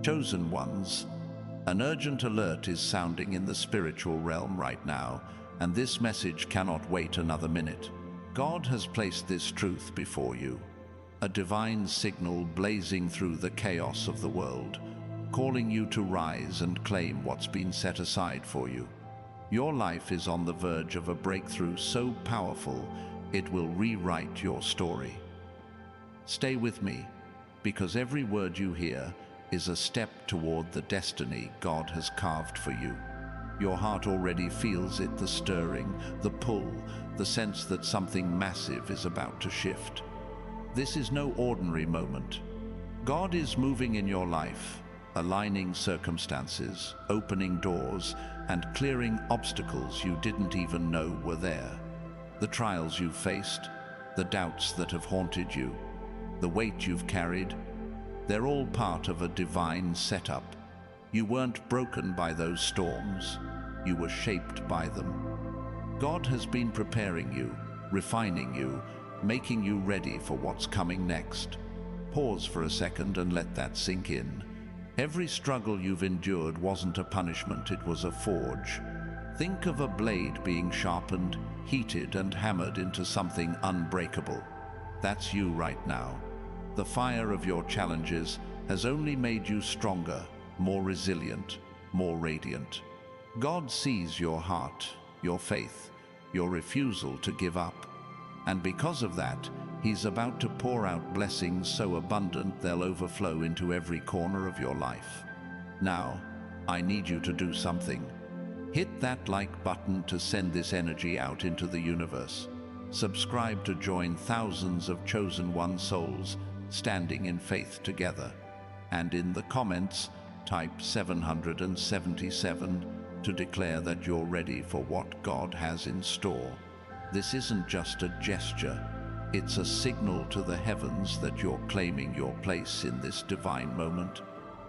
Chosen ones, an urgent alert is sounding in the spiritual realm right now, and this message cannot wait another minute. God has placed this truth before you, a divine signal blazing through the chaos of the world, calling you to rise and claim what's been set aside for you. Your life is on the verge of a breakthrough so powerful, it will rewrite your story. Stay with me, because every word you hear is a step toward the destiny God has carved for you. Your heart already feels it, the stirring, the pull, the sense that something massive is about to shift. This is no ordinary moment. God is moving in your life, aligning circumstances, opening doors, and clearing obstacles you didn't even know were there. The trials you've faced, the doubts that have haunted you, the weight you've carried, they're all part of a divine setup. You weren't broken by those storms. You were shaped by them. God has been preparing you, refining you, making you ready for what's coming next. Pause for a second and let that sink in. Every struggle you've endured wasn't a punishment, it was a forge. Think of a blade being sharpened, heated, and hammered into something unbreakable. That's you right now. The fire of your challenges has only made you stronger, more resilient, more radiant. God sees your heart, your faith, your refusal to give up. And because of that, He's about to pour out blessings so abundant they'll overflow into every corner of your life. Now, I need you to do something. Hit that like button to send this energy out into the universe. Subscribe to join thousands of chosen one souls standing in faith together. And in the comments, type 777 to declare that you're ready for what God has in store. This isn't just a gesture, it's a signal to the heavens that you're claiming your place in this divine moment.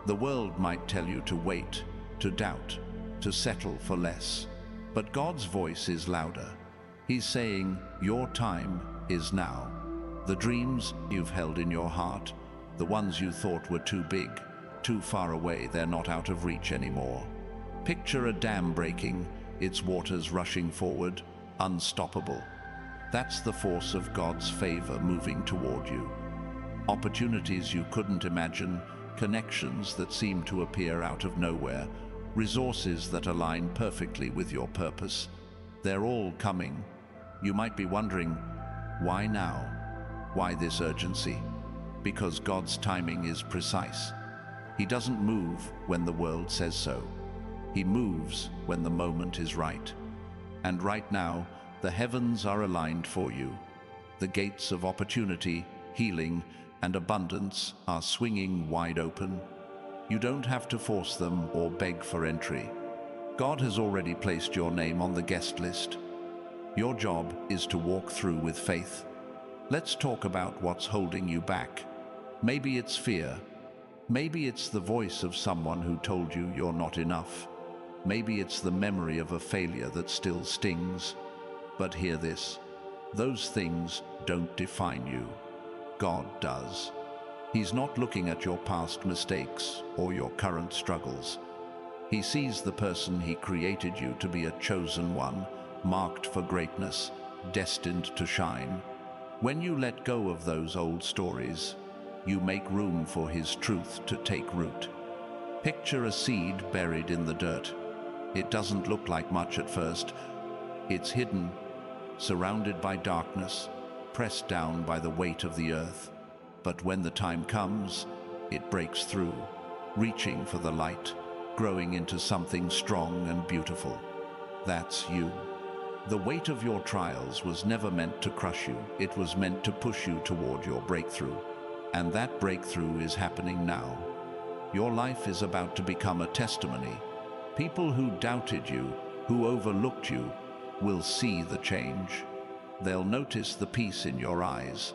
The world might tell you to wait, to doubt, to settle for less. But God's voice is louder. He's saying, your time is now. The dreams you've held in your heart, the ones you thought were too big, too far away, they're not out of reach anymore. Picture a dam breaking, its waters rushing forward, unstoppable. That's the force of God's favor moving toward you. Opportunities you couldn't imagine, connections that seem to appear out of nowhere, resources that align perfectly with your purpose. They're all coming. You might be wondering, why now? Why this urgency? Because God's timing is precise. He doesn't move when the world says so. He moves when the moment is right. And right now, the heavens are aligned for you. The gates of opportunity, healing, and abundance are swinging wide open. You don't have to force them or beg for entry. God has already placed your name on the guest list. Your job is to walk through with faith. Let's talk about what's holding you back. Maybe it's fear. Maybe it's the voice of someone who told you you're not enough. Maybe it's the memory of a failure that still stings. But hear this, those things don't define you. God does. He's not looking at your past mistakes or your current struggles. He sees the person He created you to be, a chosen one, marked for greatness, destined to shine. When you let go of those old stories, you make room for His truth to take root. Picture a seed buried in the dirt. It doesn't look like much at first. It's hidden, surrounded by darkness, pressed down by the weight of the earth. But when the time comes, it breaks through, reaching for the light, growing into something strong and beautiful. That's you. The weight of your trials was never meant to crush you. It was meant to push you toward your breakthrough. And that breakthrough is happening now. Your life is about to become a testimony. People who doubted you, who overlooked you, will see the change. They'll notice the peace in your eyes,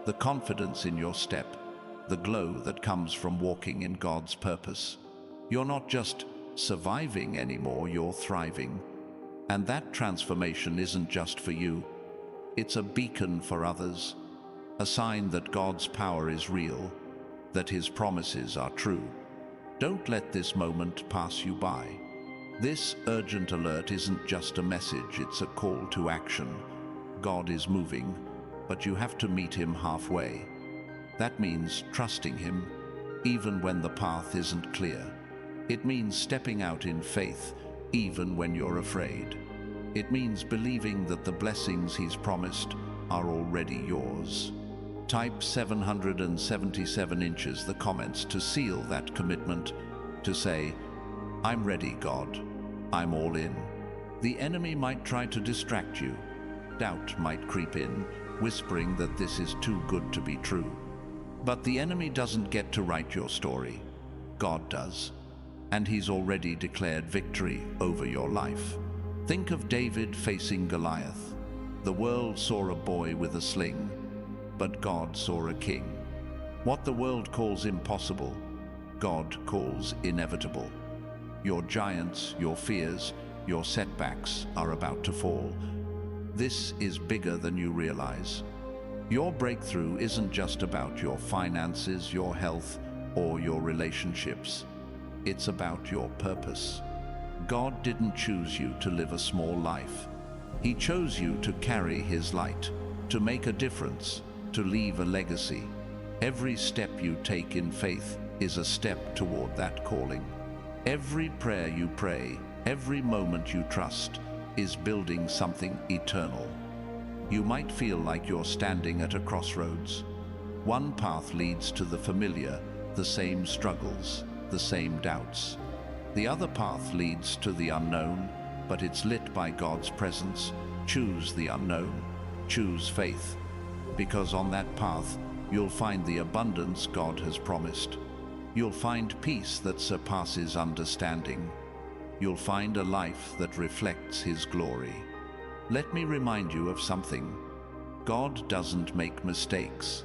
the confidence in your step, the glow that comes from walking in God's purpose. You're not just surviving anymore, you're thriving. And that transformation isn't just for you. It's a beacon for others, a sign that God's power is real, that His promises are true. Don't let this moment pass you by. This urgent alert isn't just a message, it's a call to action. God is moving, but you have to meet him halfway. That means trusting him, even when the path isn't clear. It means stepping out in faith, even when you're afraid. It means believing that the blessings he's promised are already yours. Type 777 inches the comments to seal that commitment, to say, "I'm ready, God. I'm all in." The enemy might try to distract you. Doubt might creep in, whispering that this is too good to be true. But the enemy doesn't get to write your story. God does. And he's already declared victory over your life. Think of David facing Goliath. The world saw a boy with a sling, but God saw a king. What the world calls impossible, God calls inevitable. Your giants, your fears, your setbacks are about to fall. This is bigger than you realize. Your breakthrough isn't just about your finances, your health, or your relationships. It's about your purpose. God didn't choose you to live a small life. He chose you to carry his light, to make a difference, to leave a legacy. Every step you take in faith is a step toward that calling. Every prayer you pray, every moment you trust, is building something eternal. You might feel like you're standing at a crossroads. One path leads to the familiar, the same struggles, the same doubts. The other path leads to the unknown, but it's lit by God's presence. Choose the unknown. Choose faith. Because on that path, you'll find the abundance God has promised. You'll find peace that surpasses understanding. You'll find a life that reflects his glory. Let me remind you of something. God doesn't make mistakes.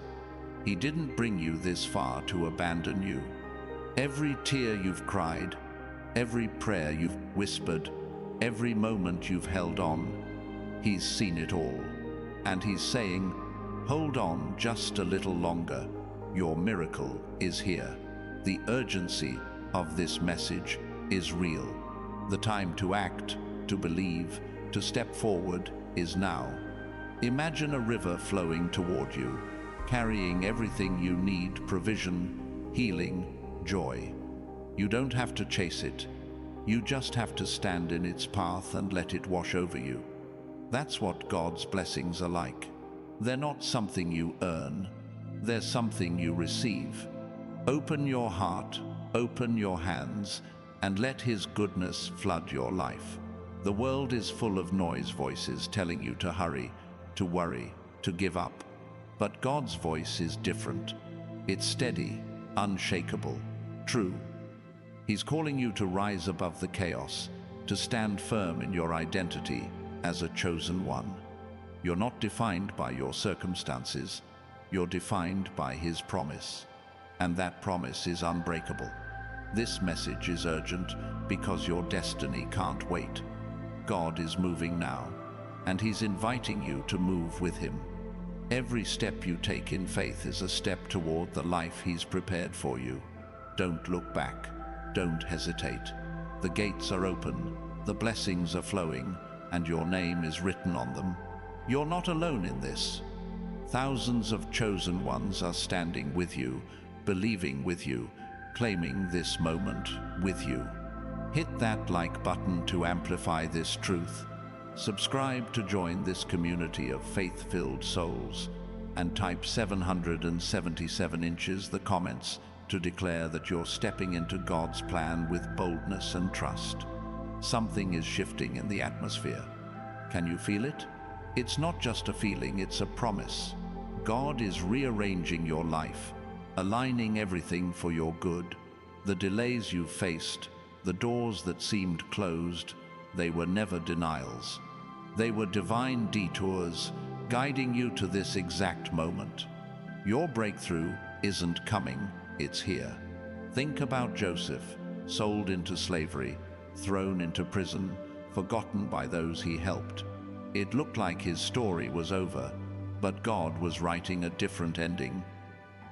He didn't bring you this far to abandon you. Every tear you've cried, every prayer you've whispered, every moment you've held on, he's seen it all. And he's saying, hold on just a little longer. Your miracle is here. The urgency of this message is real. The time to act, to believe, to step forward is now. Imagine a river flowing toward you, carrying everything you need: provision, healing, joy. You don't have to chase it. You just have to stand in its path and let it wash over you. That's what God's blessings are like. They're not something you earn. They're something you receive. Open your heart, open your hands, and let his goodness flood your life. The world is full of noise voices telling you to hurry, to worry, to give up. But God's voice is different. It's steady, unshakable, true. He's calling you to rise above the chaos, to stand firm in your identity as a chosen one. You're not defined by your circumstances. You're defined by his promise. And that promise is unbreakable. This message is urgent because your destiny can't wait. God is moving now, and he's inviting you to move with him. Every step you take in faith is a step toward the life he's prepared for you. Don't look back. Don't hesitate. The gates are open, the blessings are flowing, and your name is written on them. You're not alone in this. Thousands of chosen ones are standing with you, believing with you, claiming this moment with you. Hit that like button to amplify this truth. Subscribe to join this community of faith-filled souls, and type 777 inches the comments to declare that you're stepping into God's plan with boldness and trust. Something is shifting in the atmosphere. Can you feel it? It's not just a feeling, it's a promise. God is rearranging your life, aligning everything for your good. The delays you've faced, the doors that seemed closed, they were never denials. They were divine detours, guiding you to this exact moment. Your breakthrough isn't coming, it's here. Think about Joseph, sold into slavery, thrown into prison, forgotten by those he helped. It looked like his story was over, but God was writing a different ending.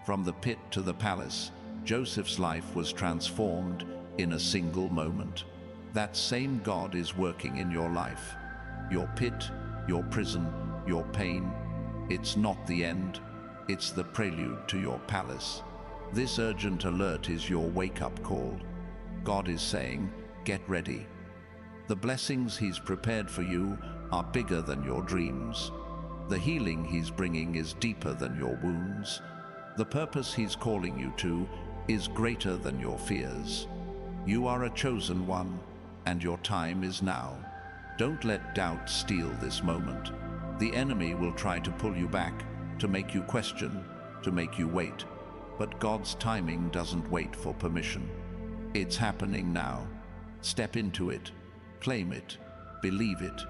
From the pit to the palace, Joseph's life was transformed in a single moment. That same God is working in your life. Your pit, your prison, your pain. It's not the end, it's the prelude to your palace. This urgent alert is your wake-up call. God is saying, get ready. The blessings He's prepared for you are bigger than your dreams. The healing He's bringing is deeper than your wounds. The purpose He's calling you to is greater than your fears. You are a chosen one, and your time is now. Don't let doubt steal this moment. The enemy will try to pull you back, to make you question, to make you wait. But God's timing doesn't wait for permission. It's happening now. Step into it. Claim it. Believe it.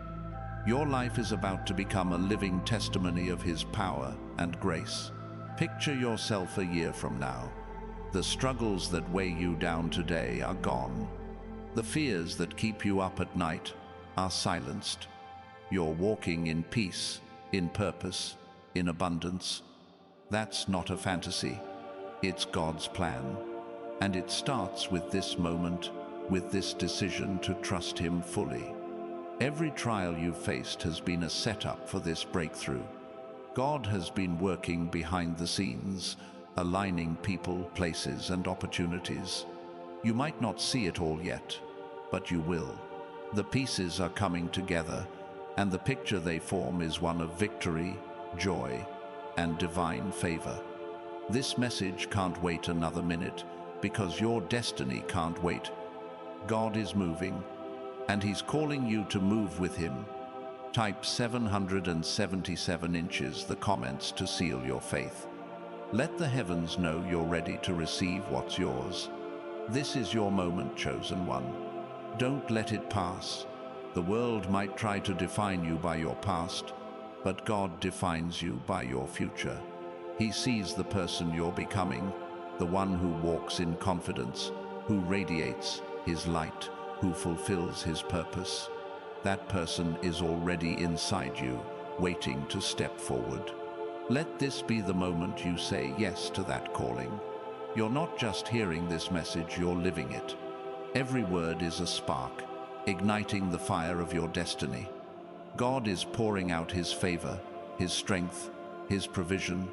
Your life is about to become a living testimony of His power and grace. Picture yourself a year from now. The struggles that weigh you down today are gone. The fears that keep you up at night are silenced. You're walking in peace, in purpose, in abundance. That's not a fantasy. It's God's plan. And it starts with this moment, with this decision to trust Him fully. Every trial you've faced has been a setup for this breakthrough. God has been working behind the scenes, aligning people, places, and opportunities. You might not see it all yet, but you will. The pieces are coming together, and the picture they form is one of victory, joy, and divine favor. This message can't wait another minute, because your destiny can't wait. God is moving, and He's calling you to move with Him. Type 777 inches the comments to seal your faith. Let the heavens know you're ready to receive what's yours. This is your moment, chosen one. Don't let it pass. The world might try to define you by your past, but God defines you by your future. He sees the person you're becoming, the one who walks in confidence, who radiates His light, who fulfills His purpose. That person is already inside you, waiting to step forward. Let this be the moment you say yes to that calling. You're not just hearing this message, you're living it. Every word is a spark, igniting the fire of your destiny. God is pouring out His favor, His strength, His provision.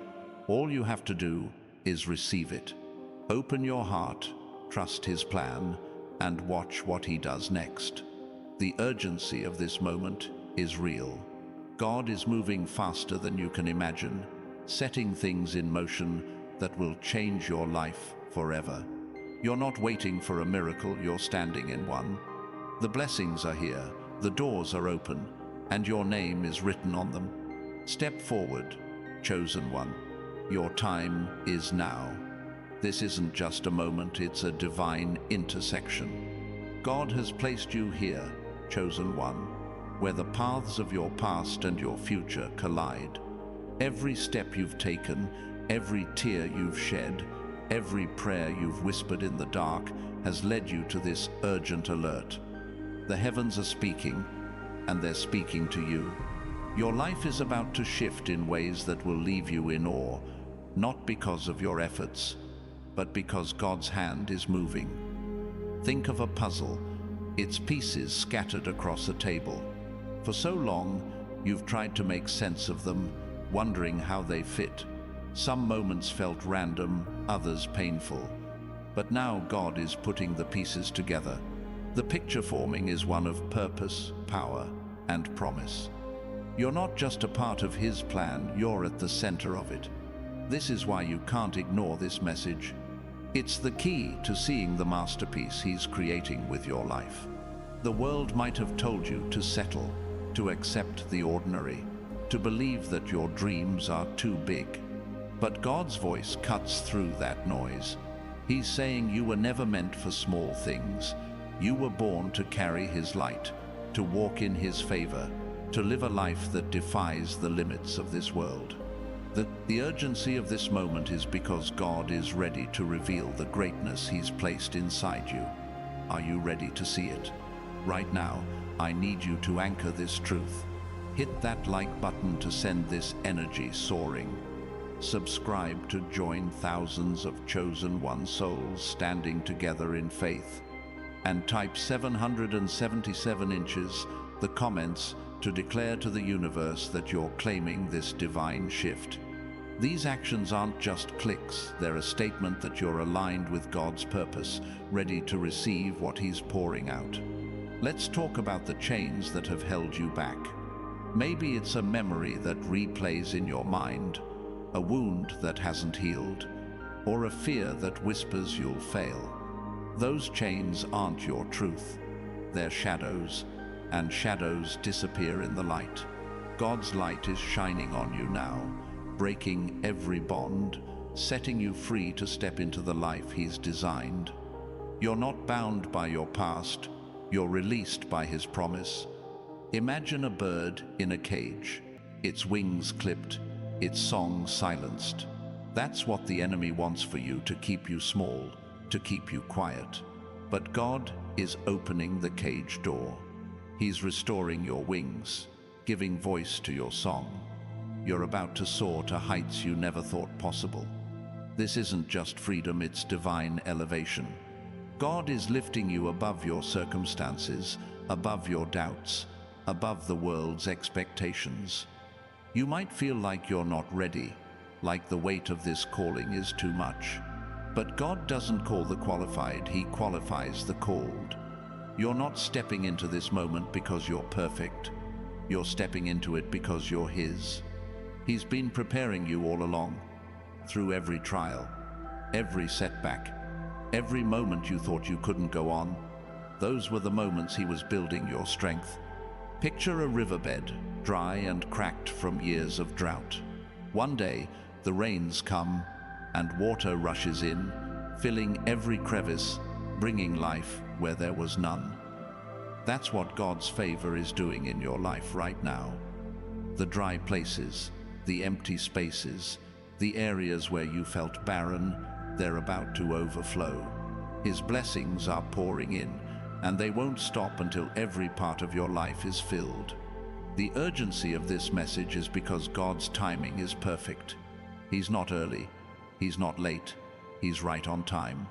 All you have to do is receive it. Open your heart, trust His plan, and watch what He does next. The urgency of this moment is real. God is moving faster than you can imagine, setting things in motion that will change your life forever. You're not waiting for a miracle, you're standing in one. The blessings are here, the doors are open, and your name is written on them. Step forward, chosen one. Your time is now. This isn't just a moment, it's a divine intersection. God has placed you here, chosen one, where the paths of your past and your future collide. Every step you've taken, every tear you've shed, every prayer you've whispered in the dark has led you to this urgent alert. The heavens are speaking, and they're speaking to you. Your life is about to shift in ways that will leave you in awe, not because of your efforts, but because God's hand is moving. Think of a puzzle, its pieces scattered across a table. For so long, you've tried to make sense of them, wondering how they fit. Some moments felt random, others painful. But now God is putting the pieces together. The picture forming is one of purpose, power, and promise. You're not just a part of His plan, you're at the center of it. This is why you can't ignore this message. It's the key to seeing the masterpiece He's creating with your life. The world might have told you to settle, to accept the ordinary, to believe that your dreams are too big. But God's voice cuts through that noise. He's saying you were never meant for small things. You were born to carry His light, to walk in His favor, to live a life that defies the limits of this world. The urgency of this moment is because God is ready to reveal the greatness He's placed inside you. Are you ready to see it? Right now, I need you to anchor this truth. Hit that like button to send this energy soaring. Subscribe to join thousands of chosen one souls standing together in faith. And type 777 inches, the comments, to declare to the universe that you're claiming this divine shift. These actions aren't just clicks, they're a statement that you're aligned with God's purpose, ready to receive what He's pouring out. Let's talk about the chains that have held you back. Maybe it's a memory that replays in your mind, a wound that hasn't healed, or a fear that whispers you'll fail. Those chains aren't your truth. They're shadows, and shadows disappear in the light. God's light is shining on you now, breaking every bond, setting you free to step into the life He's designed. You're not bound by your past, you're released by His promise. Imagine a bird in a cage, its wings clipped, its song silenced. That's what the enemy wants for you, to keep you small, to keep you quiet. But God is opening the cage door. He's restoring your wings, giving voice to your song. You're about to soar to heights you never thought possible. This isn't just freedom, it's divine elevation. God is lifting you above your circumstances, above your doubts, above the world's expectations. You might feel like you're not ready, like the weight of this calling is too much. But God doesn't call the qualified, He qualifies the called. You're not stepping into this moment because you're perfect. You're stepping into it because you're His. He's been preparing you all along, through every trial, every setback, every moment you thought you couldn't go on. Those were the moments He was building your strength. Picture a riverbed, dry and cracked from years of drought. One day, the rains come, and water rushes in, filling every crevice, bringing life where there was none. That's what God's favor is doing in your life right now. The dry places, the empty spaces, the areas where you felt barren, they're about to overflow. His blessings are pouring in, and they won't stop until every part of your life is filled. The urgency of this message is because God's timing is perfect. He's not early, He's not late, He's right on time.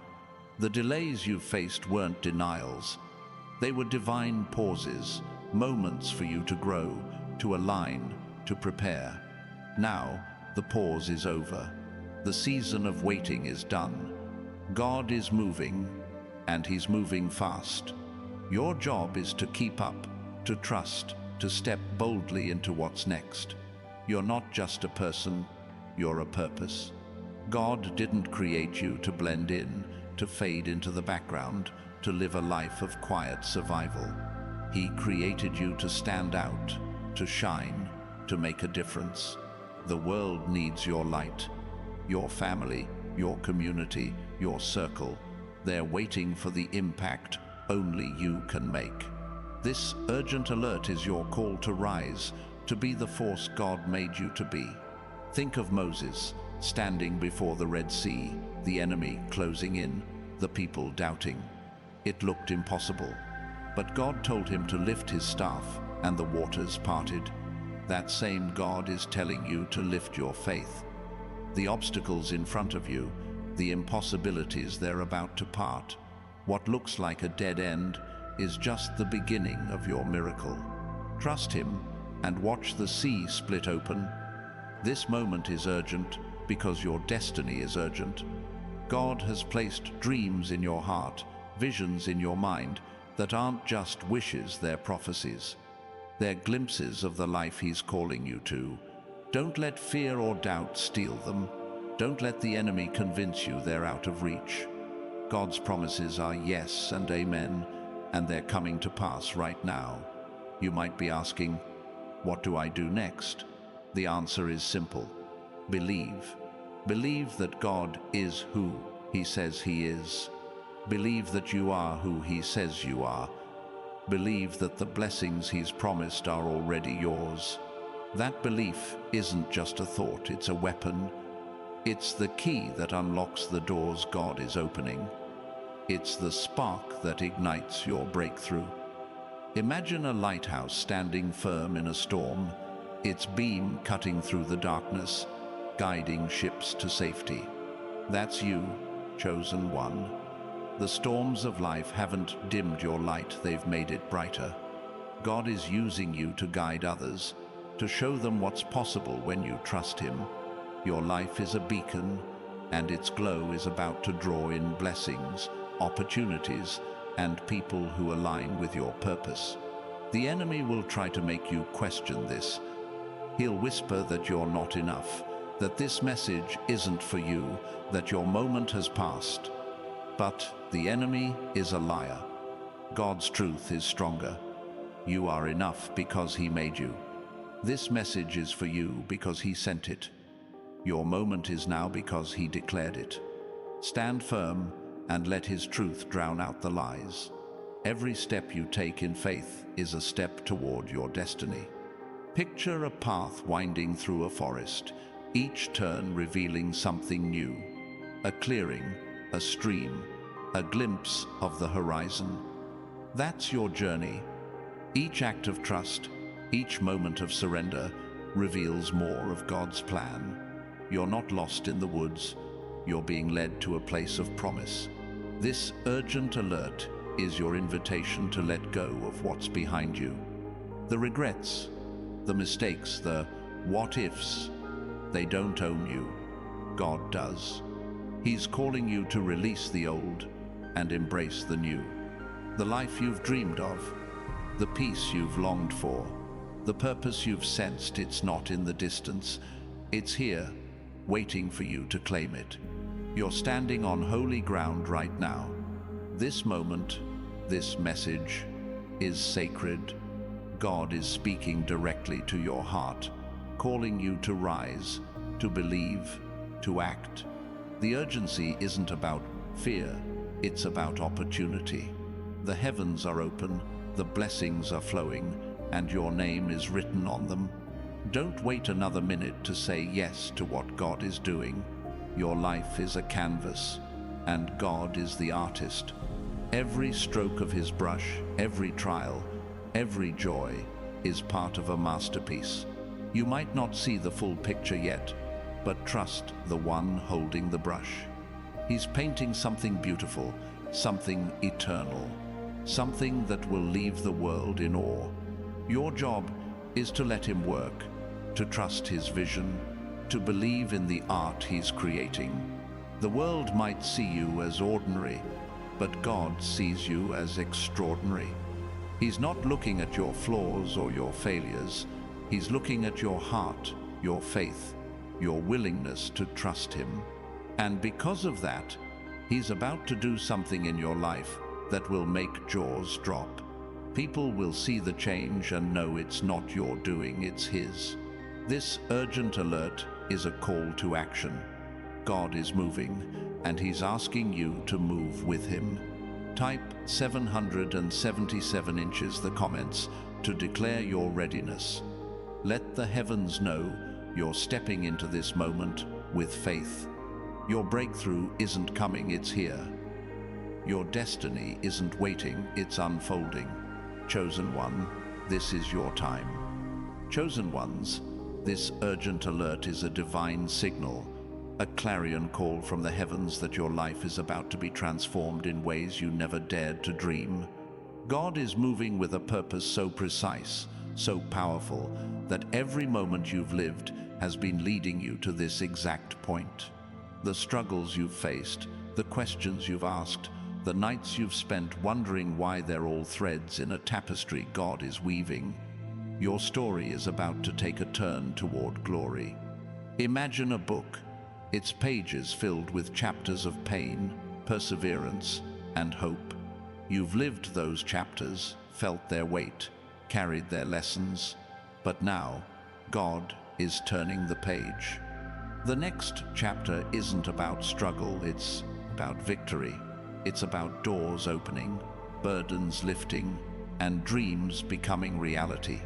The delays you've faced weren't denials. They were divine pauses, moments for you to grow, to align, to prepare. Now, the pause is over. The season of waiting is done. God is moving, and He's moving fast. Your job is to keep up, to trust, to step boldly into what's next. You're not just a person, you're a purpose. God didn't create you to blend in, to fade into the background, to live a life of quiet survival. He created you to stand out, to shine, to make a difference. The world needs your light, your family, your community, your circle. They're waiting for the impact only you can make. This urgent alert is your call to rise, to be the force God made you to be. Think of Moses, standing before the Red Sea, the enemy closing in, the people doubting. It looked impossible, but God told him to lift his staff, and the waters parted. That same God is telling you to lift your faith. The obstacles in front of you, the impossibilities they're about to part, what looks like a dead end is just the beginning of your miracle. Trust Him and watch the sea split open. This moment is urgent because your destiny is urgent. God has placed dreams in your heart, visions in your mind that aren't just wishes, they're prophecies. They're glimpses of the life He's calling you to. Don't let fear or doubt steal them. Don't let the enemy convince you they're out of reach. God's promises are yes and amen, and they're coming to pass right now. You might be asking, what do I do next? The answer is simple. Believe. Believe that God is who He says He is. Believe that you are who He says you are. Believe that the blessings He's promised are already yours. That belief isn't just a thought, it's a weapon. It's the key that unlocks the doors God is opening. It's the spark that ignites your breakthrough. Imagine a lighthouse standing firm in a storm, its beam cutting through the darkness. guiding ships to safety. That's you, chosen one. The storms of life haven't dimmed your light, they've made it brighter. God is using you to guide others, to show them what's possible when you trust Him. Your life is a beacon, and its glow is about to draw in blessings, opportunities, and people who align with your purpose. The enemy will try to make you question this. He'll whisper that you're not enough, that this message isn't for you, that your moment has passed. But the enemy is a liar. God's truth is stronger. You are enough because He made you. This message is for you because He sent it. Your moment is now because He declared it. Stand firm and let His truth drown out the lies. Every step you take in faith is a step toward your destiny. Picture a path winding through a forest, each turn revealing something new. A clearing, a stream, a glimpse of the horizon. That's your journey. Each act of trust, each moment of surrender reveals more of God's plan. You're not lost in the woods. You're being led to a place of promise. This urgent alert is your invitation to let go of what's behind you. The regrets, the mistakes, the what-ifs, they don't own you. God does. He's calling you to release the old and embrace the new. The life you've dreamed of, the peace you've longed for, the purpose you've sensed, it's not in the distance. It's here, waiting for you to claim it. You're standing on holy ground right now. This moment, this message, is sacred. God is speaking directly to your heart, calling you to rise, to believe, to act. The urgency isn't about fear, it's about opportunity. The heavens are open, the blessings are flowing, and your name is written on them. Don't wait another minute to say yes to what God is doing. Your life is a canvas, and God is the artist. Every stroke of His brush, every trial, every joy is part of a masterpiece. You might not see the full picture yet, but trust the one holding the brush. He's painting something beautiful, something eternal, something that will leave the world in awe. Your job is to let Him work, to trust His vision, to believe in the art He's creating. The world might see you as ordinary, but God sees you as extraordinary. He's not looking at your flaws or your failures. He's looking at your heart, your faith, your willingness to trust Him. And because of that, He's about to do something in your life that will make jaws drop. People will see the change and know it's not your doing, it's His. This urgent alert is a call to action. God is moving, and He's asking you to move with Him. Type 777 inches the comments to declare your readiness. Let the heavens know you're stepping into this moment with faith. Your breakthrough isn't coming, it's here. Your destiny isn't waiting, it's unfolding. Chosen one, this is your time. Chosen ones, this urgent alert is a divine signal, a clarion call from the heavens that your life is about to be transformed in ways you never dared to dream. God is moving with a purpose so precise, so powerful, that every moment you've lived has been leading you to this exact point. The struggles you've faced, the questions you've asked, the nights you've spent wondering why they're all threads in a tapestry God is weaving. Your story is about to take a turn toward glory. Imagine a book, its pages filled with chapters of pain, perseverance, and hope. You've lived those chapters, felt their weight, carried their lessons, but now God is turning the page. The next chapter isn't about struggle, it's about victory. It's about doors opening, burdens lifting, and dreams becoming reality.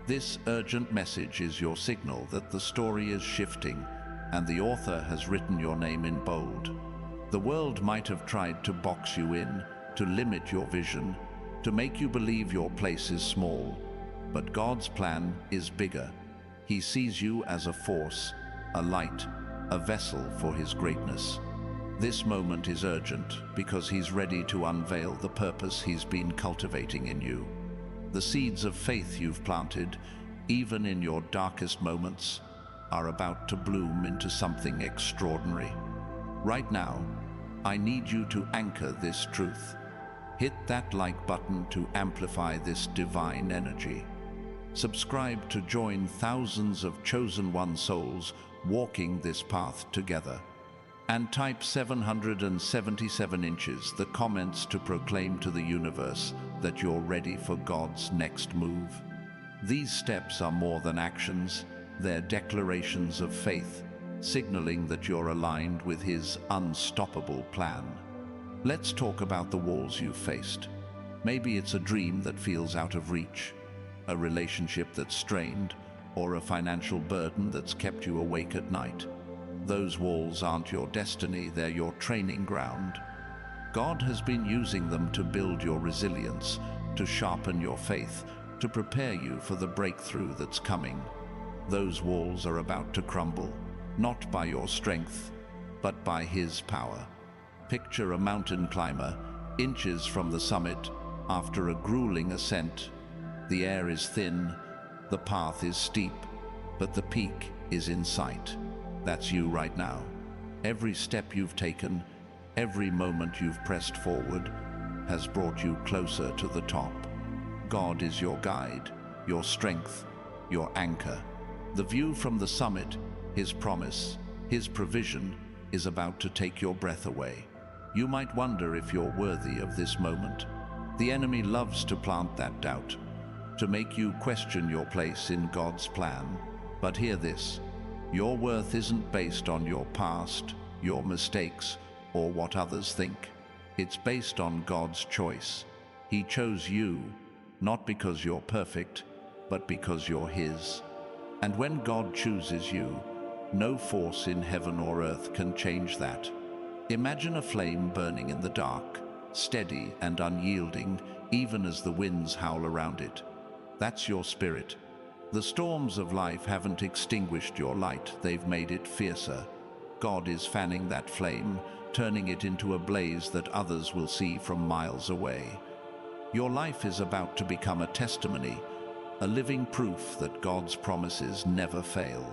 This urgent message is your signal that the story is shifting, and the author has written your name in bold. The world might have tried to box you in, to limit your vision, to make you believe your place is small. But God's plan is bigger. He sees you as a force, a light, a vessel for his greatness. This moment is urgent because he's ready to unveil the purpose he's been cultivating in you. The seeds of faith you've planted, even in your darkest moments, are about to bloom into something extraordinary. Right now, I need you to anchor this truth. Hit that like button to amplify this divine energy. Subscribe to join thousands of chosen one souls walking this path together. And type 777 inches the comments to proclaim to the universe that you're ready for God's next move. These steps are more than actions, they're declarations of faith, signaling that you're aligned with His unstoppable plan. Let's talk about the walls you've faced. Maybe it's a dream that feels out of reach, a relationship that's strained, or a financial burden that's kept you awake at night. Those walls aren't your destiny, they're your training ground. God has been using them to build your resilience, to sharpen your faith, to prepare you for the breakthrough that's coming. Those walls are about to crumble, not by your strength, but by His power. Picture a mountain climber, inches from the summit, after a grueling ascent. The air is thin, the path is steep, but the peak is in sight. That's you right now. Every step you've taken, every moment you've pressed forward, has brought you closer to the top. God is your guide, your strength, your anchor. The view from the summit, His promise, His provision, is about to take your breath away. You might wonder if you're worthy of this moment. The enemy loves to plant that doubt, to make you question your place in God's plan. But hear this. Your worth isn't based on your past, your mistakes, or what others think. It's based on God's choice. He chose you, not because you're perfect, but because you're His. And when God chooses you, no force in heaven or earth can change that. Imagine a flame burning in the dark, steady and unyielding, even as the winds howl around it. That's your spirit. The storms of life haven't extinguished your light, they've made it fiercer. God is fanning that flame, turning it into a blaze that others will see from miles away. Your life is about to become a testimony, a living proof that God's promises never fail.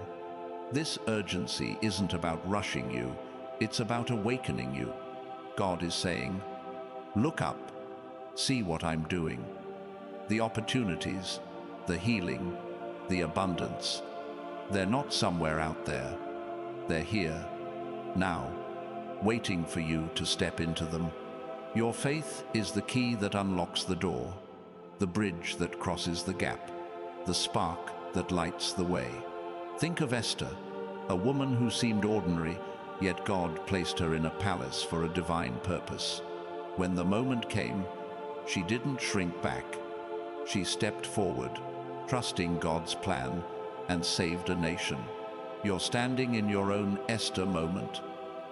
This urgency isn't about rushing you, it's about awakening you. God is saying, look up, see what I'm doing. The opportunities, the healing, the abundance, they're not somewhere out there. They're here, now, waiting for you to step into them. Your faith is the key that unlocks the door, the bridge that crosses the gap, the spark that lights the way. Think of Esther, a woman who seemed ordinary, yet God placed her in a palace for a divine purpose. When the moment came, she didn't shrink back. She stepped forward, trusting God's plan, and saved a nation. You're standing in your own Esther moment.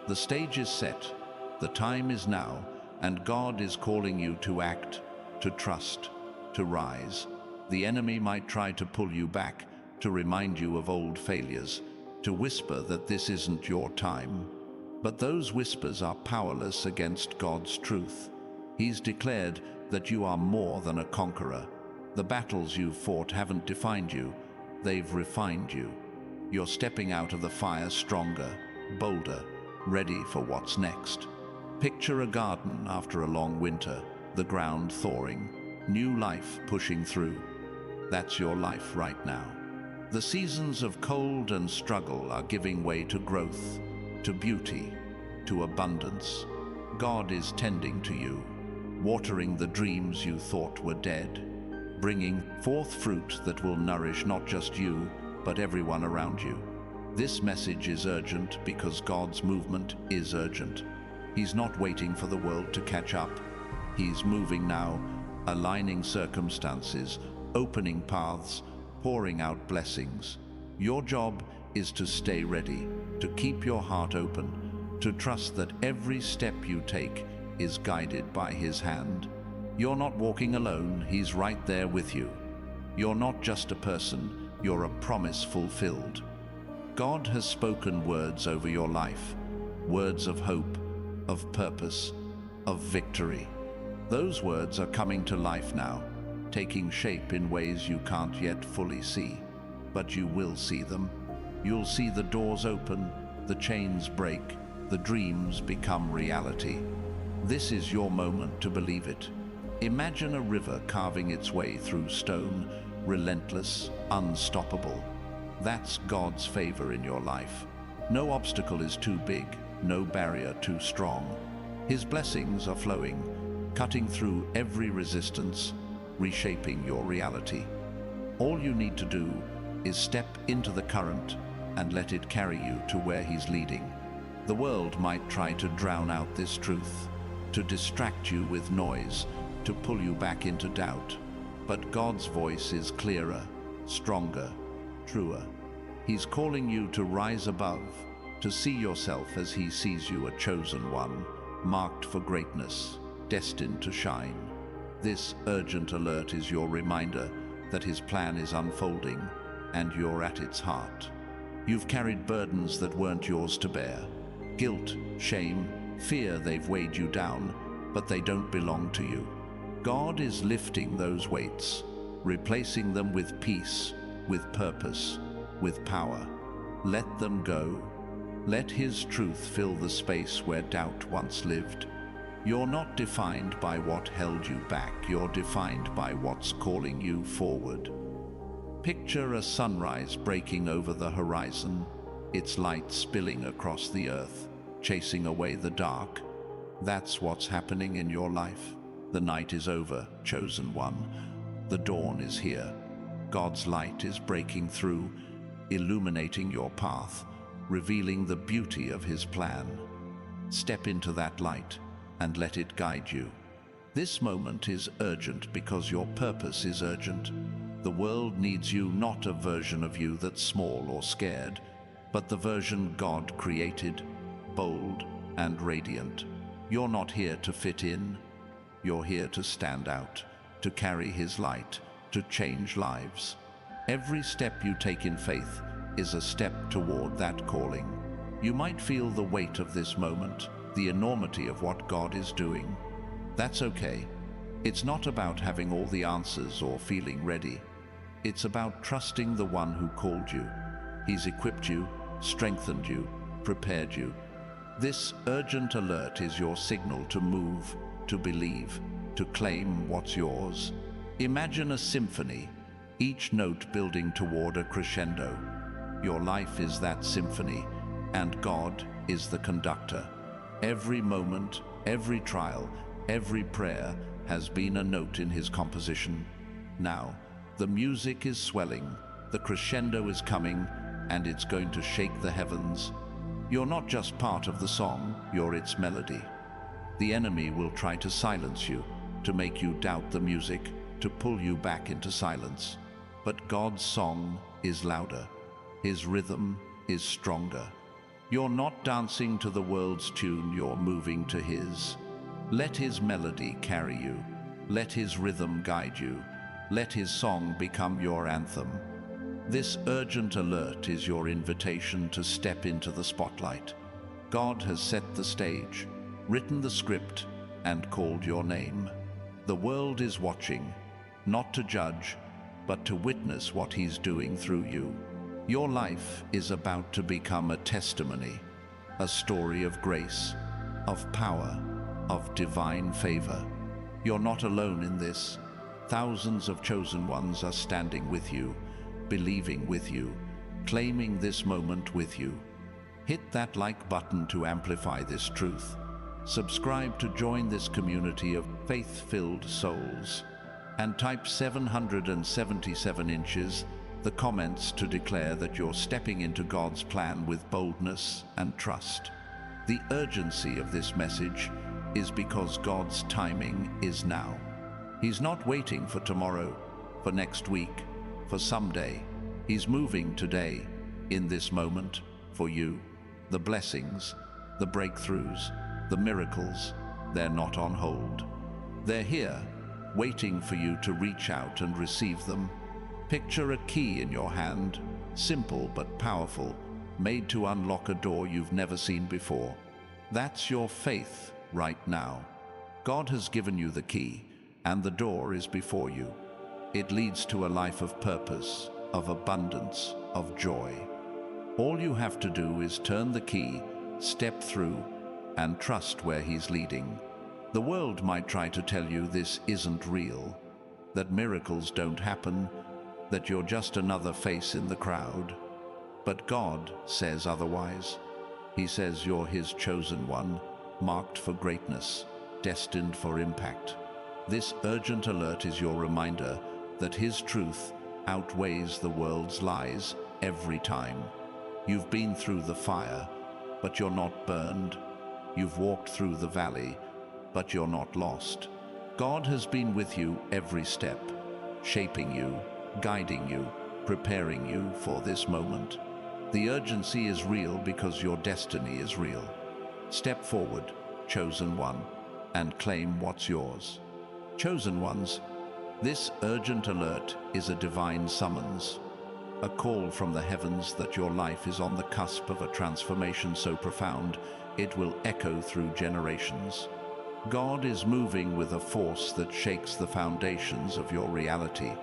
The stage is set, the time is now, and God is calling you to act, to trust, to rise. The enemy might try to pull you back, to remind you of old failures, to whisper that this isn't your time. But those whispers are powerless against God's truth. He's declared that you are more than a conqueror. The battles you've fought haven't defined you, they've refined you. You're stepping out of the fire stronger, bolder, ready for what's next. Picture a garden after a long winter, the ground thawing, new life pushing through. That's your life right now. The seasons of cold and struggle are giving way to growth, to beauty, to abundance. God is tending to you, watering the dreams you thought were dead, bringing forth fruit that will nourish not just you, but everyone around you. This message is urgent because God's movement is urgent. He's not waiting for the world to catch up. He's moving now, aligning circumstances, opening paths, pouring out blessings. Your job is to stay ready, to keep your heart open, to trust that every step you take is guided by His hand. You're not walking alone, He's right there with you. You're not just a person, you're a promise fulfilled. God has spoken words over your life, words of hope, of purpose, of victory. Those words are coming to life now, taking shape in ways you can't yet fully see. But you will see them. You'll see the doors open, the chains break, the dreams become reality. This is your moment to believe it. Imagine a river carving its way through stone, relentless, unstoppable. That's God's favor in your life. No obstacle is too big, no barrier too strong. His blessings are flowing, cutting through every resistance, reshaping your reality. All you need to do is step into the current and let it carry you to where He's leading. The world might try to drown out this truth, to distract you with noise, to pull you back into doubt. But God's voice is clearer, stronger, truer. He's calling you to rise above, to see yourself as He sees you, a chosen one, marked for greatness, destined to shine. This urgent alert is your reminder that His plan is unfolding, and you're at its heart. You've carried burdens that weren't yours to bear. Guilt, shame, fear, they've weighed you down, but they don't belong to you. God is lifting those weights, replacing them with peace, with purpose, with power. Let them go. Let His truth fill the space where doubt once lived. You're not defined by what held you back, you're defined by what's calling you forward. Picture a sunrise breaking over the horizon, its light spilling across the earth, chasing away the dark. That's what's happening in your life. The night is over, chosen one. The dawn is here. God's light is breaking through, illuminating your path, revealing the beauty of His plan. Step into that light and let it guide you. This moment is urgent because your purpose is urgent. The world needs you, not a version of you that's small or scared, but the version God created, bold and radiant. You're not here to fit in. You're here to stand out, to carry His light, to change lives. Every step you take in faith is a step toward that calling. You might feel the weight of this moment, the enormity of what God is doing. That's okay. It's not about having all the answers or feeling ready. It's about trusting the one who called you. He's equipped you, strengthened you, prepared you. This urgent alert is your signal to move, to believe, to claim what's yours. Imagine a symphony, each note building toward a crescendo. Your life is that symphony, and God is the conductor. Every moment, every trial, every prayer has been a note in His composition. Now, the music is swelling, the crescendo is coming, and it's going to shake the heavens. You're not just part of the song, you're its melody. The enemy will try to silence you, to make you doubt the music, to pull you back into silence. But God's song is louder. His rhythm is stronger. You're not dancing to the world's tune, you're moving to His. Let His melody carry you. Let His rhythm guide you. Let His song become your anthem. This urgent alert is your invitation to step into the spotlight. God has set the stage, written the script, and called your name. The world is watching, not to judge, but to witness what He's doing through you. Your life is about to become a testimony, a story of grace, of power, of divine favor. You're not alone in this. Thousands of chosen ones are standing with you, believing with you, claiming this moment with you. Hit that like button to amplify this truth. Subscribe to join this community of faith-filled souls. And type 777 inches, the comments, to declare that you're stepping into God's plan with boldness and trust. The urgency of this message is because God's timing is now. He's not waiting for tomorrow, for next week, for someday. He's moving today, in this moment, for you. The blessings, the breakthroughs, the miracles, they're not on hold. They're here, waiting for you to reach out and receive them. Picture a key in your hand, simple but powerful, made to unlock a door you've never seen before. That's your faith right now. God has given you the key, and the door is before you. It leads to a life of purpose, of abundance, of joy. All you have to do is turn the key, step through, and trust where He's leading. The world might try to tell you this isn't real, that miracles don't happen, that you're just another face in the crowd. But God says otherwise. He says you're His chosen one, marked for greatness, destined for impact. This urgent alert is your reminder that His truth outweighs the world's lies every time. You've been through the fire, but you're not burned. You've walked through the valley, but you're not lost. God has been with you every step, shaping you, guiding you, preparing you for this moment. The urgency is real because your destiny is real. Step forward, chosen one, and claim what's yours. Chosen ones, this urgent alert is a divine summons, a call from the heavens that your life is on the cusp of a transformation so profound it will echo through generations. God is moving with a force that shakes the foundations of your reality,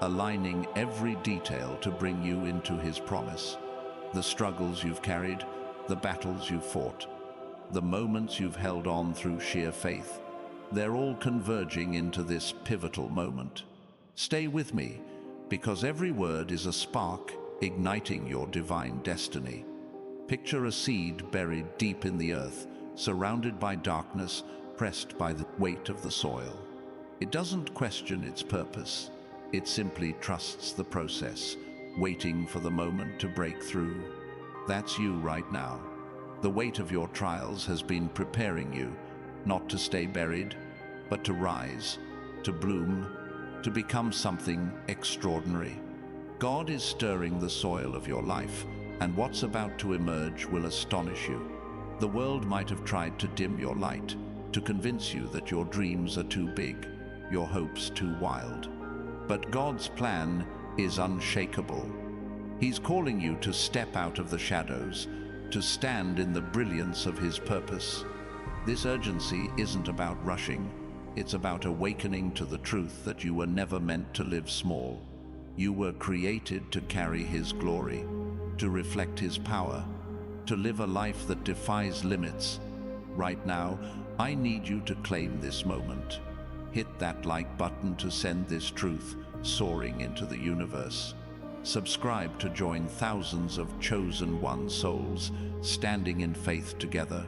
aligning every detail to bring you into His promise. The struggles you've carried, the battles you've fought, the moments you've held on through sheer faith, they're all converging into this pivotal moment. Stay with me, because every word is a spark igniting your divine destiny. Picture a seed buried deep in the earth, surrounded by darkness, pressed by the weight of the soil. It doesn't question its purpose. It simply trusts the process, waiting for the moment to break through. That's you right now. The weight of your trials has been preparing you, not to stay buried, but to rise, to bloom, to become something extraordinary. God is stirring the soil of your life, and what's about to emerge will astonish you. The world might have tried to dim your light, to convince you that your dreams are too big, your hopes too wild. But God's plan is unshakable. He's calling you to step out of the shadows, to stand in the brilliance of His purpose. This urgency isn't about rushing. It's about awakening to the truth that you were never meant to live small. You were created to carry His glory, to reflect His power, to live a life that defies limits. Right now, I need you to claim this moment. Hit that like button to send this truth soaring into the universe. Subscribe to join thousands of chosen one souls standing in faith together.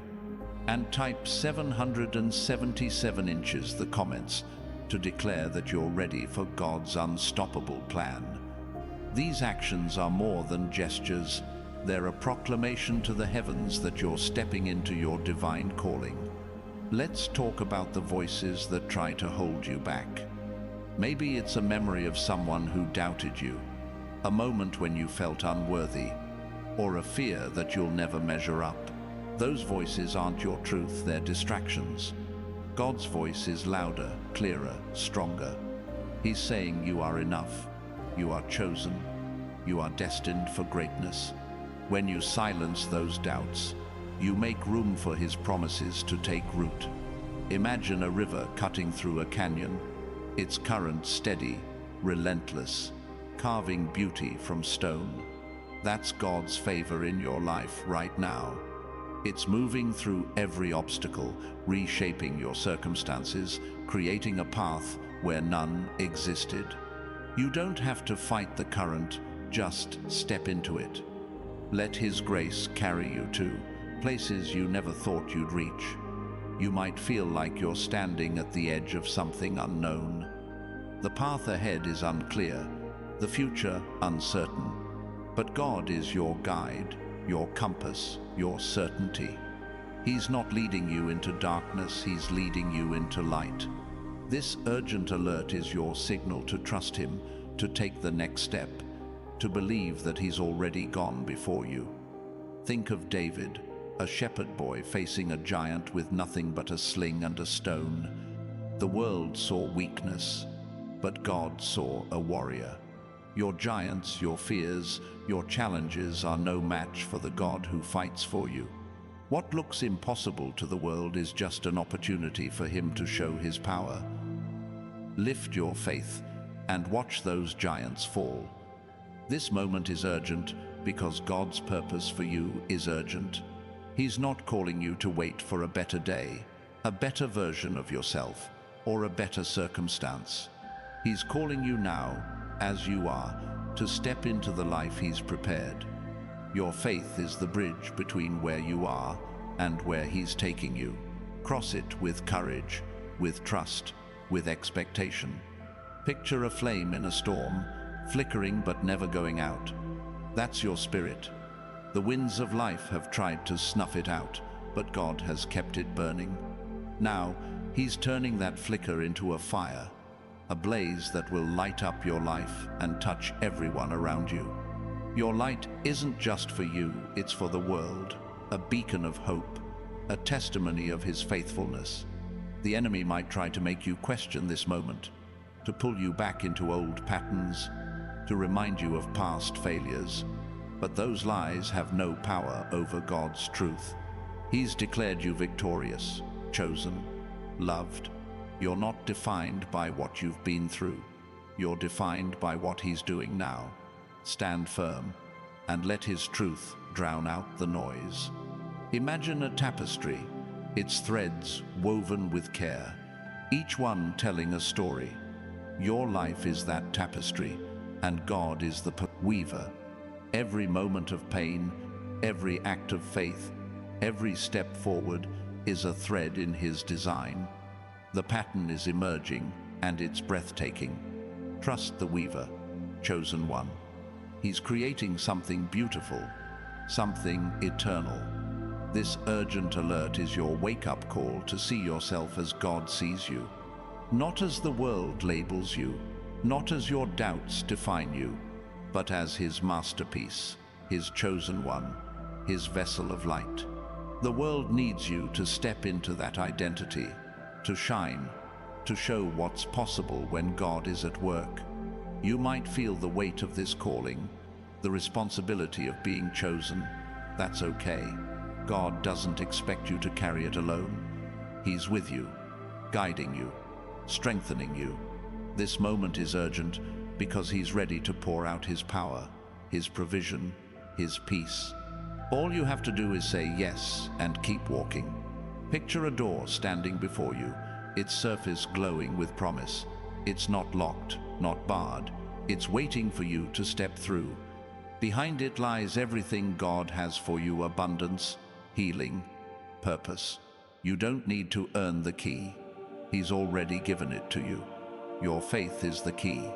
And type 777 inches the comments to declare that you're ready for God's unstoppable plan. These actions are more than gestures. They're a proclamation to the heavens that you're stepping into your divine calling. Let's talk about the voices that try to hold you back. Maybe it's a memory of someone who doubted you, a moment when you felt unworthy, or a fear that you'll never measure up. Those voices aren't your truth, they're distractions. God's voice is louder, clearer, stronger. He's saying you are enough, you are chosen, you are destined for greatness. When you silence those doubts, you make room for His promises to take root. Imagine a river cutting through a canyon, its current steady, relentless, carving beauty from stone. That's God's favor in your life right now. It's moving through every obstacle, reshaping your circumstances, creating a path where none existed. You don't have to fight the current, just step into it. Let His grace carry you to places you never thought you'd reach. You might feel like you're standing at the edge of something unknown. The path ahead is unclear, the future uncertain. But God is your guide, your compass, your certainty. He's not leading you into darkness, He's leading you into light. This urgent alert is your signal to trust Him, to take the next step, to believe that He's already gone before you. Think of David, a shepherd boy facing a giant with nothing but a sling and a stone. The world saw weakness, but God saw a warrior. Your giants, your fears, your challenges are no match for the God who fights for you. What looks impossible to the world is just an opportunity for him to show his power. Lift your faith and watch those giants fall. This moment is urgent because God's purpose for you is urgent. He's not calling you to wait for a better day, a better version of yourself, or a better circumstance. He's calling you now, as you are, to step into the life he's prepared. Your faith is the bridge between where you are and where he's taking you. Cross it with courage, with trust, with expectation. Picture a flame in a storm, flickering but never going out. That's your spirit. The winds of life have tried to snuff it out, but God has kept it burning. Now, he's turning that flicker into a fire, a blaze that will light up your life and touch everyone around you. Your light isn't just for you, it's for the world, a beacon of hope, a testimony of his faithfulness. The enemy might try to make you question this moment, to pull you back into old patterns, to remind you of past failures. But those lies have no power over God's truth. He's declared you victorious, chosen, loved. You're not defined by what you've been through. You're defined by what he's doing now. Stand firm and let his truth drown out the noise. Imagine a tapestry, its threads woven with care, each one telling a story. Your life is that tapestry, and God is the weaver. Every moment of pain, every act of faith, every step forward is a thread in his design. The pattern is emerging, and it's breathtaking. Trust the weaver, chosen one. He's creating something beautiful, something eternal. This urgent alert is your wake-up call to see yourself as God sees you. Not as the world labels you, not as your doubts define you, but as his masterpiece, his chosen one, his vessel of light. The world needs you to step into that identity, to shine, to show what's possible when God is at work. You might feel the weight of this calling, the responsibility of being chosen. That's okay. God doesn't expect you to carry it alone. He's with you, guiding you, strengthening you. This moment is urgent because he's ready to pour out his power, his provision, his peace. All you have to do is say yes and keep walking. Picture a door standing before you, its surface glowing with promise. It's not locked, not barred. It's waiting for you to step through. Behind it lies everything God has for you: abundance, healing, purpose. You don't need to earn the key. He's already given it to you. Your faith is the key.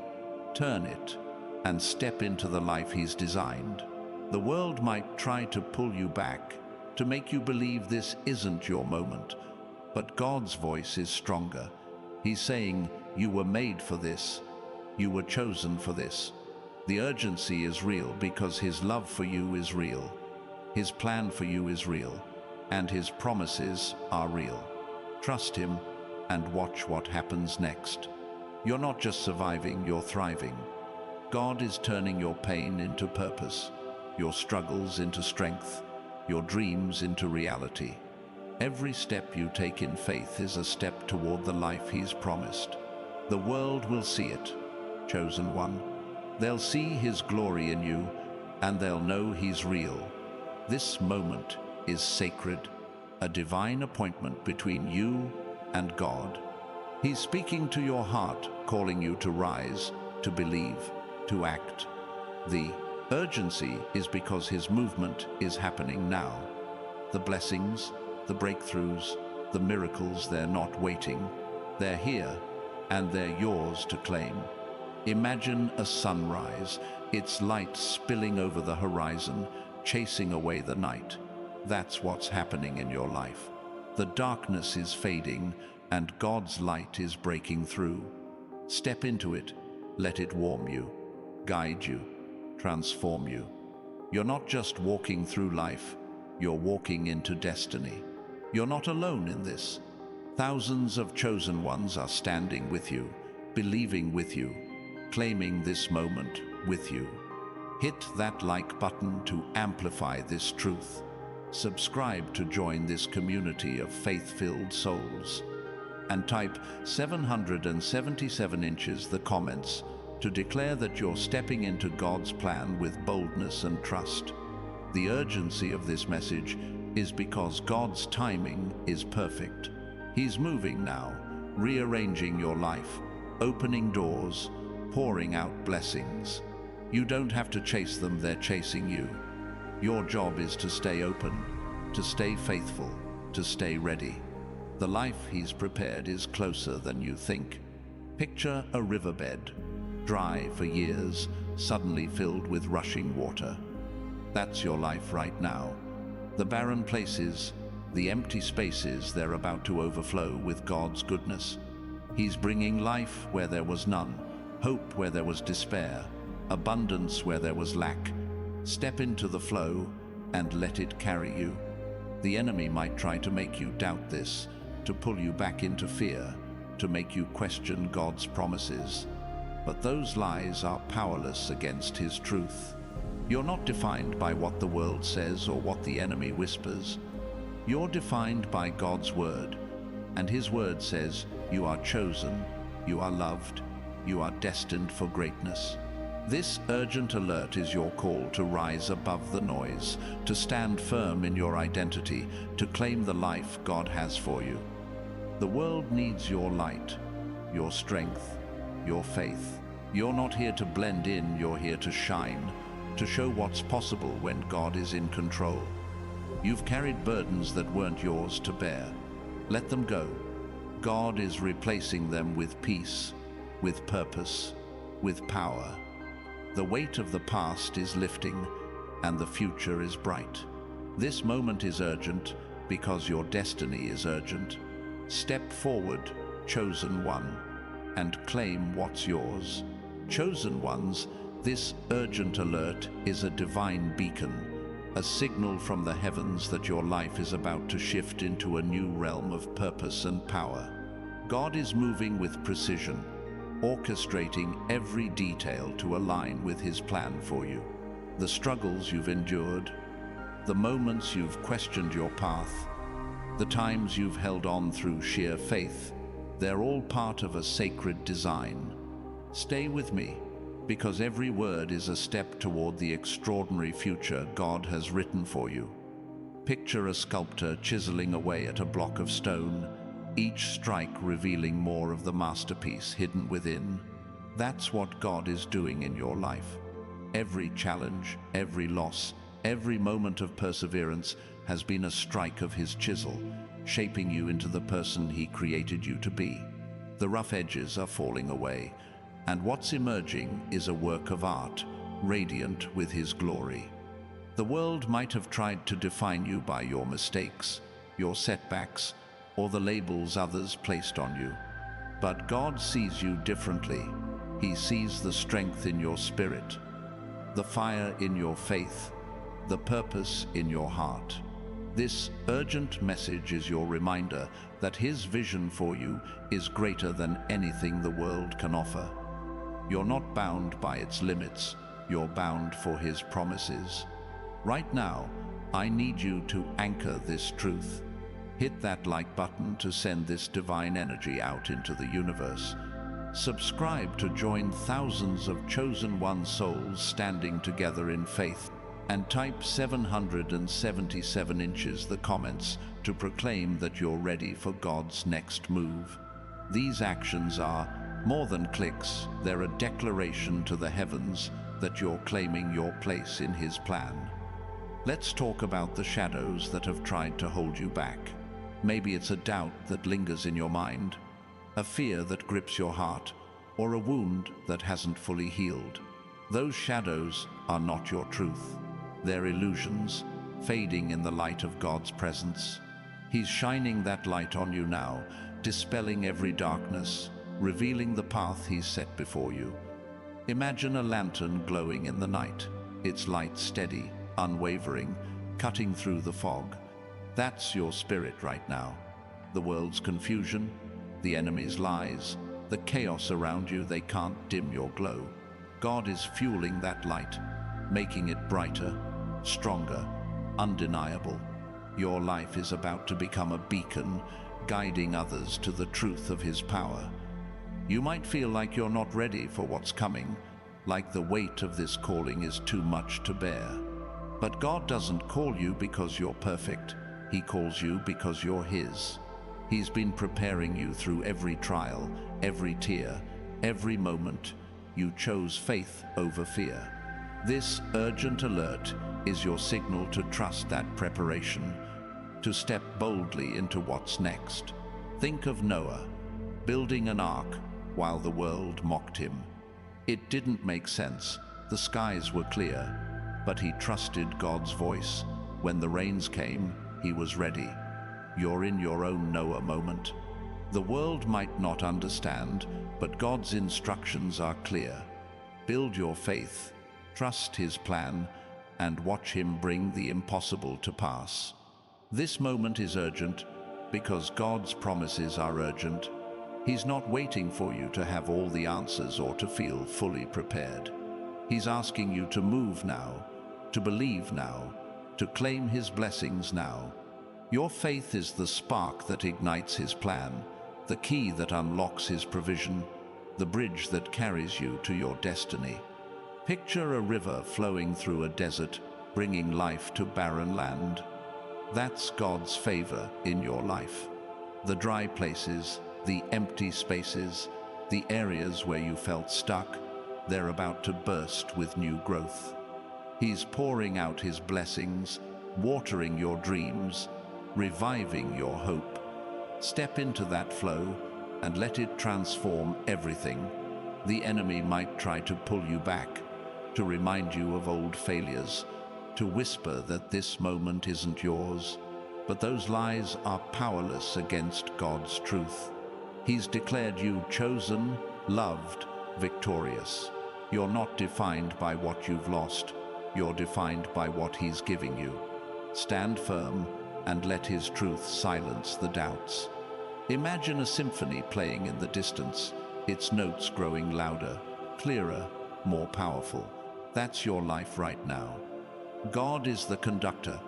Turn it and step into the life he's designed. The world might try to pull you back, to make you believe this isn't your moment. But God's voice is stronger. He's saying, you were made for this. You were chosen for this. The urgency is real because his love for you is real. His plan for you is real, and his promises are real. Trust him and watch what happens next. You're not just surviving, you're thriving. God is turning your pain into purpose, your struggles into strength, your dreams into reality. Every step you take in faith is a step toward the life he's promised. The world will see it, chosen one. They'll see his glory in you, and they'll know he's real. This moment is sacred, a divine appointment between you and God. He's speaking to your heart, calling you to rise, to believe, to act. The urgency is because his movement is happening now. The blessings, the breakthroughs, the miracles, they're not waiting. They're here, and they're yours to claim. Imagine a sunrise, its light spilling over the horizon, chasing away the night. That's what's happening in your life. The darkness is fading, and God's light is breaking through. Step into it, let it warm you, guide you, transform you. You're not just walking through life, you're walking into destiny. You're not alone in this. Thousands of chosen ones are standing with you, believing with you, claiming this moment with you. Hit that like button to amplify this truth. Subscribe to join this community of faith-filled souls. And type 777 inches the comments to declare that you're stepping into God's plan with boldness and trust. The urgency of this message is because God's timing is perfect. He's moving now, rearranging your life, opening doors, pouring out blessings. You don't have to chase them, they're chasing you. Your job is to stay open, to stay faithful, to stay ready. The life He's prepared is closer than you think. Picture a riverbed, dry for years, suddenly filled with rushing water. That's your life right now. The barren places, the empty spaces, they're about to overflow with God's goodness. He's bringing life where there was none, hope where there was despair, abundance where there was lack. Step into the flow and let it carry you. The enemy might try to make you doubt this, to pull you back into fear, to make you question God's promises. But those lies are powerless against His truth. You're not defined by what the world says or what the enemy whispers. You're defined by God's word, and His word says you are chosen, you are loved, you are destined for greatness. This urgent alert is your call to rise above the noise, to stand firm in your identity, to claim the life God has for you. The world needs your light, your strength, your faith. You're not here to blend in, you're here to shine, to show what's possible when God is in control. You've carried burdens that weren't yours to bear. Let them go. God is replacing them with peace, with purpose, with power. The weight of the past is lifting, and the future is bright. This moment is urgent because your destiny is urgent. Step forward, chosen one, and claim what's yours. Chosen ones, this urgent alert is a divine beacon, a signal from the heavens that your life is about to shift into a new realm of purpose and power. God is moving with precision, orchestrating every detail to align with His plan for you. The struggles you've endured, the moments you've questioned your path, the times you've held on through sheer faith, they're all part of a sacred design. Stay with me, because every word is a step toward the extraordinary future God has written for you. Picture a sculptor chiseling away at a block of stone, each strike revealing more of the masterpiece hidden within. That's what God is doing in your life. Every challenge, every loss, every moment of perseverance has been a strike of His chisel, shaping you into the person He created you to be. The rough edges are falling away, and what's emerging is a work of art, radiant with His glory. The world might have tried to define you by your mistakes, your setbacks, or the labels others placed on you. But God sees you differently. He sees the strength in your spirit, the fire in your faith, the purpose in your heart. This urgent message is your reminder that His vision for you is greater than anything the world can offer. You're not bound by its limits, you're bound for His promises. Right now, I need you to anchor this truth. Hit that like button to send this divine energy out into the universe. Subscribe to join thousands of chosen one souls standing together in faith, and type 777 inches the comments to proclaim that you're ready for God's next move. These actions are more than clicks, they're a declaration to the heavens that you're claiming your place in His plan. Let's talk about the shadows that have tried to hold you back. Maybe it's a doubt that lingers in your mind, a fear that grips your heart, or a wound that hasn't fully healed. Those shadows are not your truth. They're illusions, fading in the light of God's presence. He's shining that light on you now, dispelling every darkness, revealing the path He's set before you. Imagine a lantern glowing in the night, its light steady, unwavering, cutting through the fog. That's your spirit right now. The world's confusion, the enemy's lies, the chaos around you, they can't dim your glow. God is fueling that light, making it brighter, stronger, undeniable. Your life is about to become a beacon, guiding others to the truth of His power. You might feel like you're not ready for what's coming, like the weight of this calling is too much to bear. But God doesn't call you because you're perfect. He calls you because you're His. He's been preparing you through every trial, every tear, every moment. You chose faith over fear. This urgent alert is your signal to trust that preparation, to step boldly into what's next. Think of Noah, building an ark while the world mocked him. It didn't make sense. The skies were clear, but he trusted God's voice. When the rains came, he was ready. You're in your own Noah moment. The world might not understand, but God's instructions are clear. Build your faith, trust His plan, and watch Him bring the impossible to pass. This moment is urgent because God's promises are urgent. He's not waiting for you to have all the answers or to feel fully prepared. He's asking you to move now, to believe now, to claim His blessings now. Your faith is the spark that ignites His plan, the key that unlocks His provision, the bridge that carries you to your destiny. Picture a river flowing through a desert, bringing life to barren land. That's God's favor in your life. The dry places, the empty spaces, the areas where you felt stuck, they're about to burst with new growth. He's pouring out His blessings, watering your dreams, reviving your hope. Step into that flow and let it transform everything. The enemy might try to pull you back, to remind you of old failures, to whisper that this moment isn't yours. But those lies are powerless against God's truth. He's declared you chosen, loved, victorious. You're not defined by what you've lost. You're defined by what He's giving you. Stand firm and let His truth silence the doubts. Imagine a symphony playing in the distance, its notes growing louder, clearer, more powerful. That's your life right now. God is the conductor,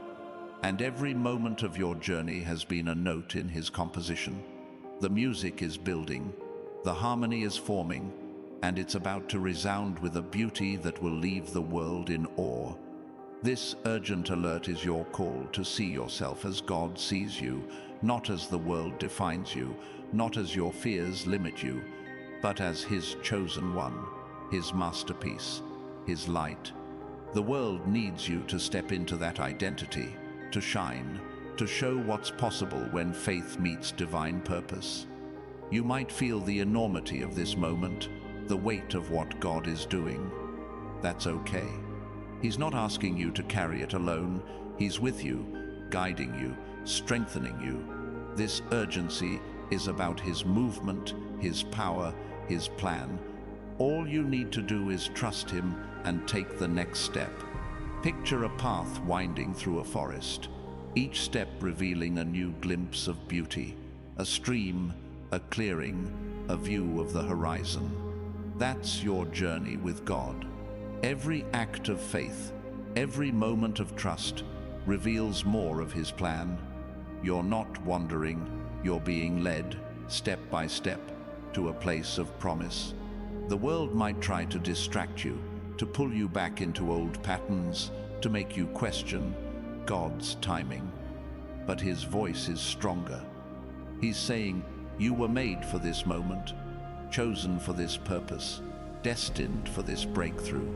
and every moment of your journey has been a note in His composition. The music is building, the harmony is forming, and it's about to resound with a beauty that will leave the world in awe. This urgent alert is your call to see yourself as God sees you, not as the world defines you, not as your fears limit you, but as His chosen one, His masterpiece, His light. The world needs you to step into that identity, to shine, to show what's possible when faith meets divine purpose. You might feel the enormity of this moment, the weight of what God is doing. That's okay. He's not asking you to carry it alone. He's with you, guiding you, strengthening you. This urgency is about His movement, His power, His plan. All you need to do is trust Him and take the next step. Picture a path winding through a forest, each step revealing a new glimpse of beauty, a stream, a clearing, a view of the horizon. That's your journey with God. Every act of faith, every moment of trust reveals more of His plan. You're not wandering, you're being led, step by step, to a place of promise. The world might try to distract you, to pull you back into old patterns, to make you question God's timing. But His voice is stronger. He's saying, you were made for this moment, chosen for this purpose, destined for this breakthrough.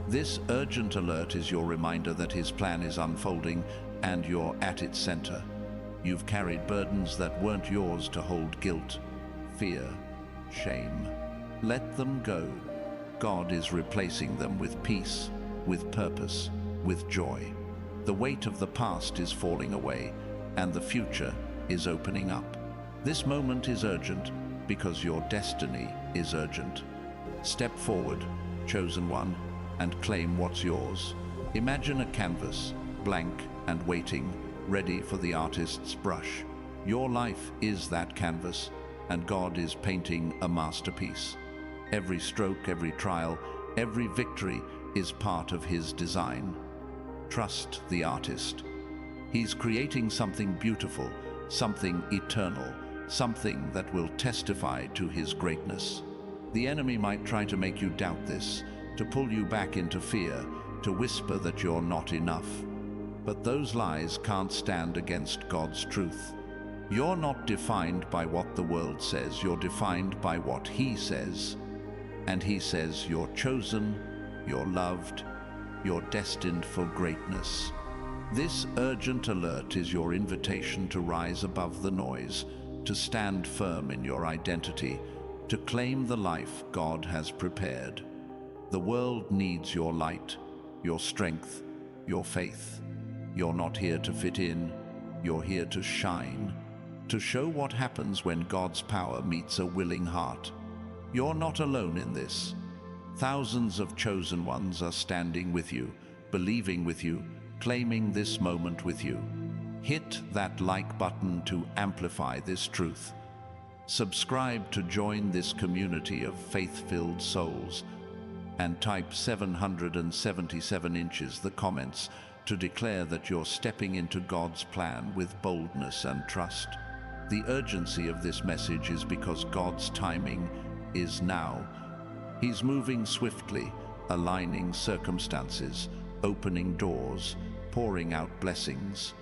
This urgent alert is your reminder that His plan is unfolding and you're at its center. You've carried burdens that weren't yours to hold: guilt, fear, shame. Let them go. God is replacing them with peace, with purpose, with joy. The weight of the past is falling away, and the future is opening up. This moment is urgent because your destiny is urgent. Step forward, chosen one, and claim what's yours. Imagine a canvas, blank and waiting, ready for the artist's brush. Your life is that canvas, and God is painting a masterpiece. Every stroke, every trial, Every victory is part of his design. Trust the artist. He's creating something beautiful, something eternal, something that will testify to his greatness. The enemy might try to make you doubt this, to pull you back into fear, to whisper that you're not enough. But those lies can't stand against God's truth. You're not defined by what the world says, you're defined by what He says. And He says you're chosen, you're loved, you're destined for greatness. This urgent alert is your invitation to rise above the noise, to stand firm in your identity, to claim the life God has prepared. The world needs your light, your strength, your faith. You're not here to fit in, you're here to shine, to show what happens when God's power meets a willing heart. You're not alone in this. Thousands of chosen ones are standing with you, believing with you, claiming this moment with you. Hit that like button to amplify this truth. Subscribe to join this community of faith-filled souls, and type 777 inches the comments to declare that you're stepping into God's plan with boldness and trust. The urgency of this message is because God's timing is now. He's moving swiftly, aligning circumstances, opening doors, pouring out blessings.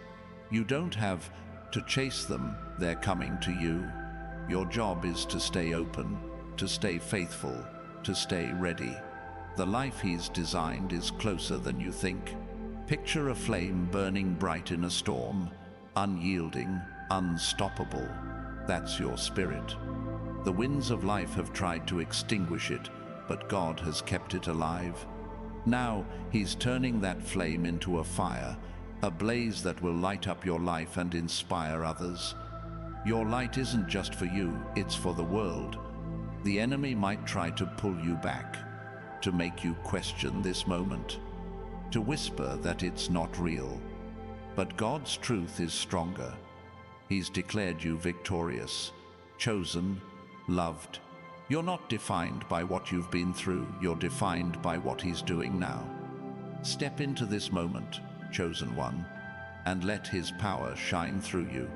You don't have to chase them, they're coming to you. Your job is to stay open, to stay faithful, to stay ready. The life He's designed is closer than you think. Picture a flame burning bright in a storm, unyielding, unstoppable. That's your spirit. The winds of life have tried to extinguish it, but God has kept it alive. Now He's turning that flame into a fire, a blaze that will light up your life and inspire others. Your light isn't just for you, it's for the world. The enemy might try to pull you back, to make you question this moment, to whisper that it's not real. But God's truth is stronger. He's declared you victorious, chosen, loved. You're not defined by what you've been through, you're defined by what He's doing now. Step into this moment, chosen one, and let His power shine through you.